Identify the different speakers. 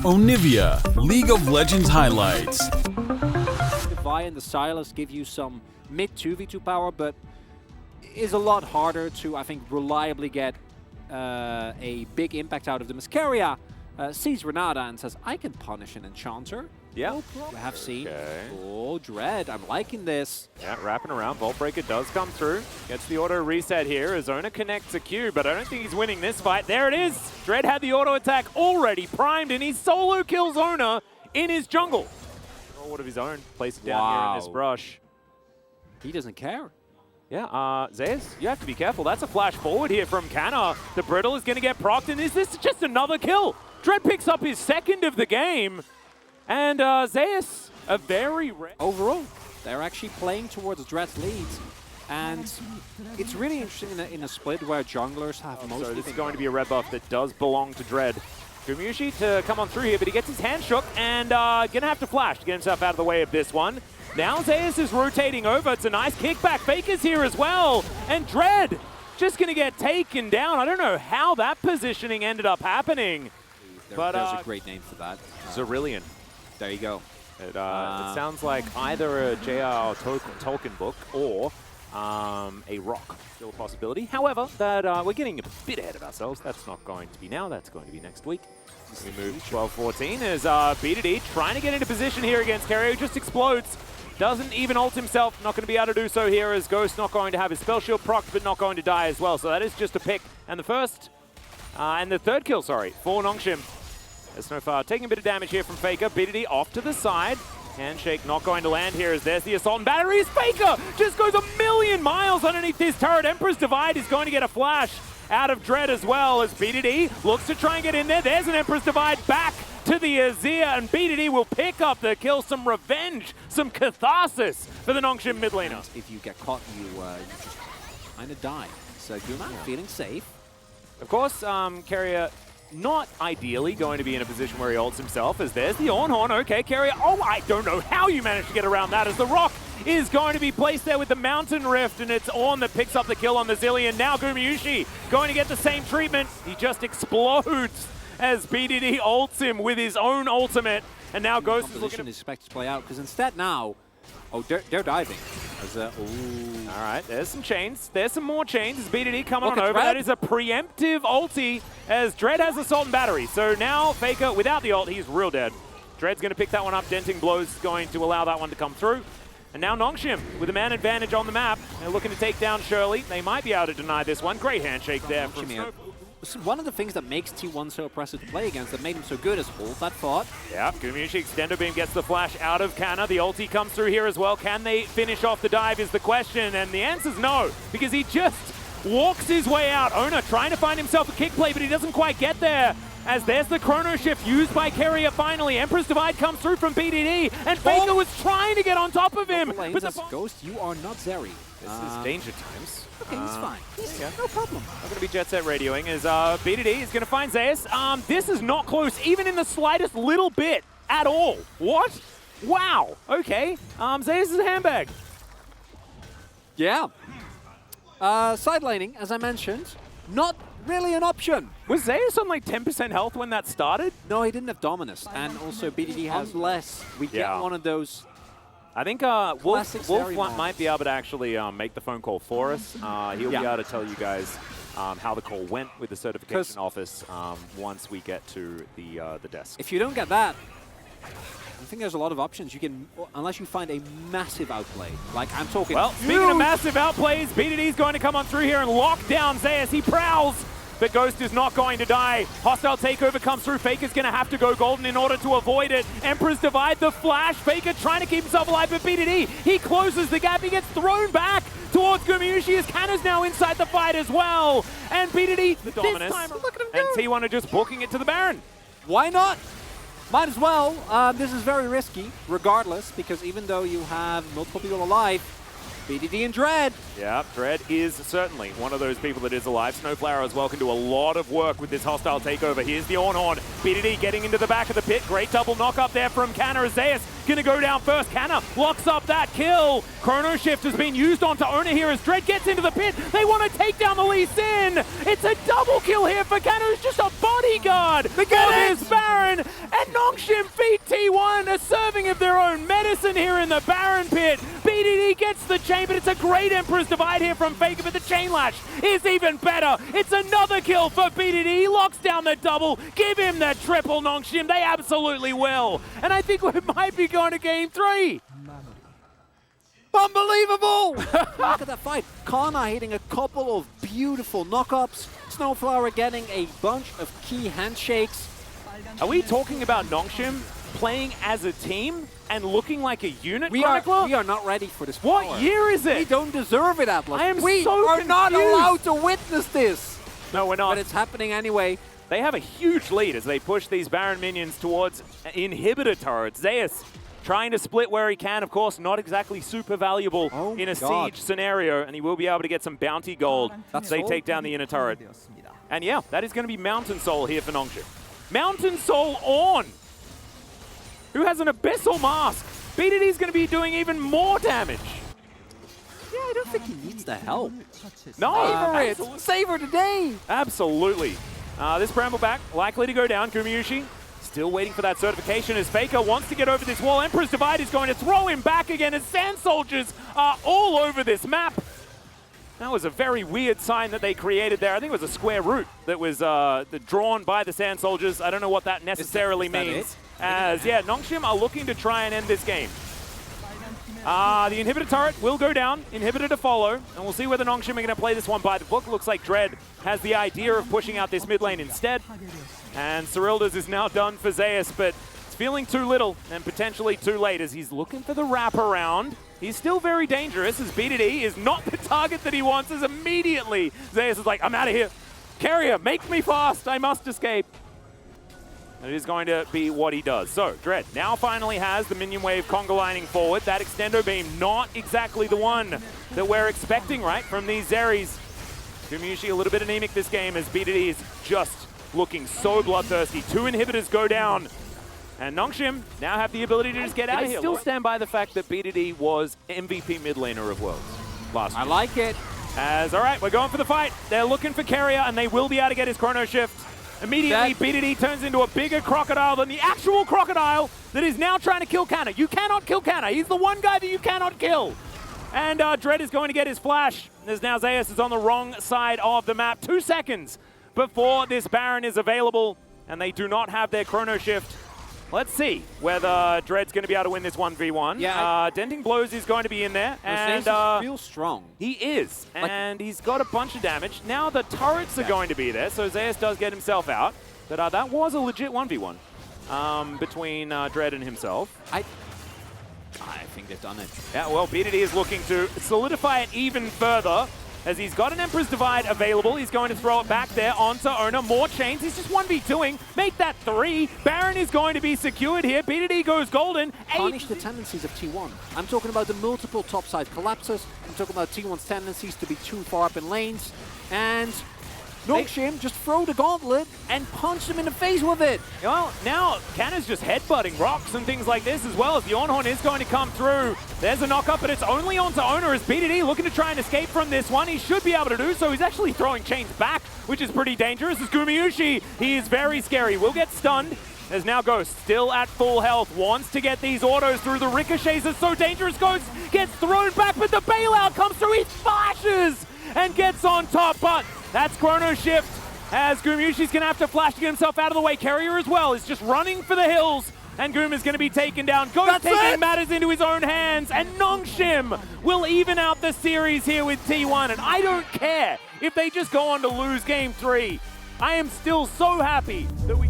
Speaker 1: Onivia, League of Legends highlights.
Speaker 2: The Vi and the Silas give you some mid 2v2 power, but is a lot harder to, I think, reliably get a big impact out of them. As Keria sees Renata and says, I can punish an Enchanter.
Speaker 3: Yeah.
Speaker 2: No problem. We have seen.
Speaker 3: Okay.
Speaker 2: Oh, Dread. I'm liking this.
Speaker 3: Yeah, wrapping around. Vault Breaker does come through. Gets the auto reset here as Ona connects a Q, but I don't think he's winning this fight. There it is. Dread had the auto attack already primed, and he solo kills Ona in his jungle. What of his own. Place it down here in this brush.
Speaker 2: He doesn't care.
Speaker 3: Yeah, Zeus, you have to be careful. That's a flash forward here from Canna. The Brittle is going to get procced, and is this just another kill? Dread picks up his second of the game. And Zeus, a very rare...
Speaker 2: Overall, they're actually playing towards Dread's leads. And it's really interesting in a split where junglers have most...
Speaker 3: So this is going to be a red buff that does belong to Dread. Gumushi to come on through here, but he gets his hand shook and gonna have to flash to get himself out of the way of this one. Now Zeus is rotating over. It's a nice kickback. Faker's here as well. And Dread just gonna get taken down. I don't know how that positioning ended up happening.
Speaker 2: There's a great name for that.
Speaker 3: Zirillion.
Speaker 2: There you go.
Speaker 3: It sounds like either a J.R. Tolkien book or a rock. Still a possibility. However, that we're getting a bit ahead of ourselves. That's not going to be now. That's going to be next week. We move 12-14 as B2D trying to get into position here against Keria, who just explodes. Doesn't even ult himself. Not going to be able to do so here as Ghost not going to have his spell shield procced, but not going to die as well. So that is just a pick. And the first, and the third kill, sorry, for Nongshim. As Snowfire taking a bit of damage here from Faker. B2D off to the side. Handshake not going to land here as there's the assault and batteries. Faker just goes a million miles underneath his turret. Emperor's Divide is going to get a flash out of Dread as well as B2D looks to try and get in there. There's an Emperor's Divide back to the Azir, and B2D will pick up the kill. Some revenge, some catharsis for the Nongshim mid laner.
Speaker 2: If you get caught, you just kind of die. So Guma feeling safe.
Speaker 3: Of course, Keria not ideally going to be in a position where he ults himself, as there's the Ornhorn. Okay, Keria, oh, I don't know how you managed to get around that, as the rock is going to be placed there with the Mountain Rift, and it's Ornn that picks up the kill on the Zillion. Now Gumushi going to get the same treatment. He just explodes as BDD ults him with his own ultimate, and now Ghost is looking to All right, there's some chains. There's some more chains as BDD coming on over. Dread. That is a preemptive ulti as Dread has assault and battery. So now Faker, without the ult, he's real dead. Dread's going to pick that one up. Denting blows going to allow that one to come through. And now Nongshim with a man advantage on the map. They're looking to take down Shirley. They might be able to deny this one. Great handshake there from Snow.
Speaker 2: One of the things that makes T1 so oppressive to play against, that made him so good, is hold that thought.
Speaker 3: Yeah, Gumushi Extendo Beam gets the flash out of Canna. The ulti comes through here as well. Can they finish off the dive is the question, and the answer's no, because he just walks his way out. Ona trying to find himself a kick play, but he doesn't quite get there. As there's the chrono shift used by Keria finally. Emperor's Divide comes through from BDD, and Faker was trying to get on top of him.
Speaker 2: But the Ghost, you are not Zeri.
Speaker 3: This is danger times.
Speaker 2: Okay, he's fine. No problem.
Speaker 3: I'm going to be jet set radioing as BDD is going to find Zeus. This is not close, even in the slightest little bit at all. What? Wow. Okay. Zeus is a handbag.
Speaker 2: Yeah. Side laning, as I mentioned, not really an option.
Speaker 3: Was Zeus on like 10% health when that started?
Speaker 2: No, he didn't have Dominus, and also BDD has less. We get one of those.
Speaker 3: I think Wolf might be able to actually make the phone call for us. He'll be able to tell you guys how the call went with the certification office once we get to the desk.
Speaker 2: If you don't get that, I think there's a lot of options. You can, unless you find a massive outplay. Like, I'm talking.
Speaker 3: Well, speaking of massive outplays, BDD's going to come on through here and lock down Zeus. He prowls, but Ghost is not going to die. Hostile takeover comes through. Faker's going to have to go golden in order to avoid it. Emperor's Divide, the flash. Faker trying to keep himself alive, but BDD, he closes the gap. He gets thrown back towards Gumushi as Canna's now inside the fight as well. And BDD, the dominance.
Speaker 2: Look at him go.
Speaker 3: And T1 are just booking it to the Baron.
Speaker 2: Why not? Might as well. This is very risky, regardless, because even though you have multiple people alive, BDD and Dread.
Speaker 3: Yeah, Dread is certainly one of those people that is alive. Snowflower as well can do a lot of work with this hostile takeover. Here's the Ornhorn. BDD getting into the back of the pit. Great double knock up there from Canna. Zeus gonna go down first. Canna locks up that kill. Chrono Shift has been used onto Ona here as Dread gets into the pit. They want to take down the Lee Sin. It's a double kill here for Canna, who's just a bodyguard for his Baron. And Nongshim feed T1, a serving of their own medicine here in the Baron pit. BDD gets the chain, but it's a great Emperor's Divide here from Faker, but the chain lash is even better. It's another kill for BDD. He locks down the double. Give him the triple, Nongshim. They absolutely will. And I think we might be going to game 3.
Speaker 2: Unbelievable! Look at that fight. Kana hitting a couple of beautiful knockups. Snowflower getting a bunch of key handshakes.
Speaker 3: Are we talking about Nongshim playing as a team and looking like a unit,
Speaker 2: We are not ready for this
Speaker 3: What
Speaker 2: power.
Speaker 3: year is it?
Speaker 2: We don't deserve it, Atlas.
Speaker 3: I am
Speaker 2: we
Speaker 3: so
Speaker 2: are not
Speaker 3: confused.
Speaker 2: allowed to witness this.
Speaker 3: No, we're not.
Speaker 2: But it's happening anyway.
Speaker 3: They have a huge lead as they push these Baron minions towards inhibitor turrets. Zeus trying to split where he can, of course, not exactly super valuable in a siege scenario, and he will be able to get some bounty gold as they take down the inner turret. And yeah, that is going to be Mountain Soul here for Nongshim. Mountain Soul on, who has an Abyssal Mask. BDD is going to be doing even more damage.
Speaker 2: Yeah, I don't think he needs the help.
Speaker 3: No,
Speaker 2: Savor it. Savor the day.
Speaker 3: Absolutely. This Brambleback likely to go down. Gumayusi still waiting for that certification as Faker wants to get over this wall. Emperor's Divide is going to throw him back again as Sand Soldiers are all over this map. That was a very weird sign that they created there. I think it was a square root that was drawn by the Sand Soldiers. I don't know what that necessarily means. As, yeah, Nongshim are looking to try and end this game. The inhibitor turret will go down, inhibitor to follow, and we'll see whether Nongshim are going to play this one by the book. Looks like Dread has the idea of pushing out this mid lane instead. And Cyrilda's is now done for Zeus, but it's feeling too little and potentially too late as he's looking for the wraparound. He's still very dangerous as BDD is not the target that he wants as immediately Zeus is like, I'm out of here. Carrier, make me fast, I must escape. And it is going to be what he does. So, Dread now finally has the minion wave conga lining forward. That extendo beam, not exactly the one that we're expecting, right, from these Zeris. Gumayusi a little bit anemic this game as BDD is just looking so bloodthirsty. 2 inhibitors go down. And Nongshim now have the ability to just get out of here. I still stand by the fact that BDD was MVP mid laner of Worlds last year.
Speaker 2: I like it.
Speaker 3: As, all right, we're going for the fight. They're looking for Carrier, and they will be able to get his chrono shift. Immediately, BDD turns into a bigger crocodile than the actual crocodile that is now trying to kill Canna. You cannot kill Canna. He's the one guy that you cannot kill. And Dread is going to get his flash. As now Zeus is on the wrong side of the map. 2 seconds before this Baron is available, and they do not have their chrono shift. Let's see whether Dread's going to be able to win this 1v1.
Speaker 2: Yeah,
Speaker 3: Denting Blows is going to be in there. And
Speaker 2: real strong.
Speaker 3: He is. And he's got a bunch of damage. Now the turrets are going to be there, so Zeus does get himself out. But that was a legit 1v1 between Dread and himself.
Speaker 2: I think they've done it.
Speaker 3: Yeah, well, BDD is looking to solidify it even further. As he's got an Emperor's Divide available, he's going to throw it back there onto Ona. More chains. He's just 1v2ing. Make that 3. Baron is going to be secured here. BDD goes golden.
Speaker 2: Punish the tendencies of T1. I'm talking about the multiple topside collapses. I'm talking about T1's tendencies to be too far up in lanes. And Nongshim just throw the gauntlet and punch him in the face with it.
Speaker 3: Well, now Canna's just headbutting rocks and things like this as well as the Ornhorn is going to come through. There's a knock-up, but it's only onto Ona as BDD looking to try and escape from this one. He should be able to do so. He's actually throwing chains back, which is pretty dangerous. As Gumayusi, he is very scary. Will get stunned. There's now Ghost, still at full health, wants to get these autos through. The ricochets are so dangerous. Ghost gets thrown back, but the bailout comes through. He flashes and gets on top, but that's chrono shift as Gumayusi's going to have to flash to get himself out of the way. Carrier as well is just running for the hills, and Goom is going to be taken down. Ghost taking matters into his own hands, and Nongshim will even out the series here with T1, and I don't care if they just go on to lose game 3. I am still so happy that we...